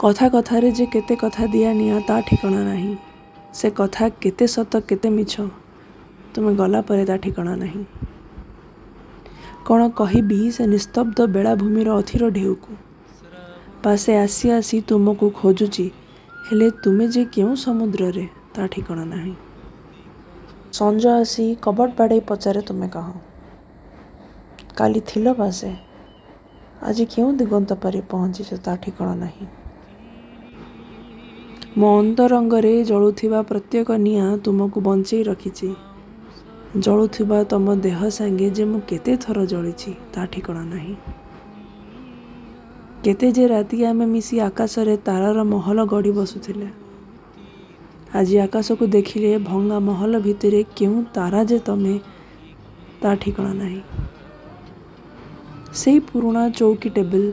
କଥା କଥାରେ ଯେ କେତେ କଥା ଦିଆ ନିଆ ତା ଠିକଣା ନାହିଁ। ସେ କଥା କେତେ ସତ କେତେ ମିଛ ତୁମେ ଗଲା ପରେ ତା ଠିକଣା ନାହିଁ। କ'ଣ କହିବି ସେ ନିସ୍ତବ୍ଧ ବେଳାଭୂମିର ଅଥିର ଢେଉକୁ। ପାଶେ ଆସି ଆସି ତୁମକୁ ଖୋଜୁଛି, ହେଲେ ତୁମେ ଯେ କେଉଁ ସମୁଦ୍ରରେ ତା ଠିକଣା ନାହିଁ। ସଞ୍ଜ ଆସି କବାଟ ବାଡ଼େଇ ପଚାରେ ତୁମେ କହ, କାଲି ଥିଲ ପାଶେ, ଆଜି କେଉଁ ଦିଗନ୍ତ ପାରି ପହଞ୍ଚିଛ ତା ଠିକଣା ନାହିଁ। ମୋ ଅନ୍ତରଙ୍ଗରେ ଜଳୁଥିବା ପ୍ରତ୍ୟେକ ନିଆଁ ତୁମକୁ ବଞ୍ଚେଇ ରଖିଛି। ଜଳୁଥିବା ତମ ଦେହ ସାଙ୍ଗେ ଯେ ମୁଁ କେତେ ଥର ଜଳିଛି ତା ଠିକଣା ନାହିଁ। କେତେ ଯେ ରାତି ଆମେ ମିଶି ଆକାଶରେ ତାରାର ମହଲ ଗଢ଼ି ବସୁଥିଲେ। ଆଜି ଆକାଶକୁ ଦେଖିଲେ ଭଙ୍ଗା ମହଲ ଭିତରେ କେଉଁ ତାରା ଯେ ତମେ ତା ଠିକଣା ନାହିଁ। ସେଇ ପୁରୁଣା ଚୌକି ଟେବୁଲ,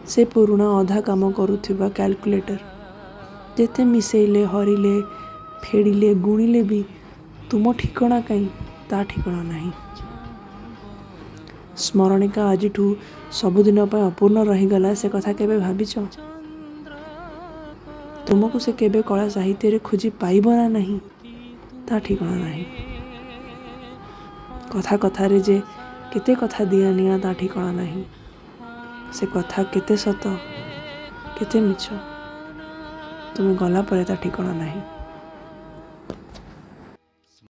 ସେ ପୁରୁଣା ଅଧା କାମ କରୁଥିବା କ୍ୟାଲକୁଲେଟର, ଯେତେ ମିଶେଇଲେ ହରିଲେ ଫେଡ଼ିଲେ ଗୁଣିଲେ ବି ତୁମ ଠିକଣା କାହିଁ ତା ଠିକଣା ନାହିଁ। ସ୍ମରଣିକା ଆଜିଠୁ ସବୁଦିନ ପାଇଁ ଅପୂର୍ଣ୍ଣ ରହିଗଲା ସେ କଥା କେବେ ଭାବିଛ? ତୁମକୁ ସେ କେବେ କଳା ସାହିତ୍ୟରେ ଖୋଜି ପାଇବ ନା ନାହିଁ ତା ଠିକଣା ନାହିଁ। କଥା କଥାରେ ଯେ କେତେ କଥା ଦିଆ ନିଆ ତା ଠିକଣା ନାହିଁ। ସେ କଥା କେତେ ସତ କେତେ ମିଛ ତୁମେ ଗଲା ପରେ ତା ଠିକଣା ନାହିଁ।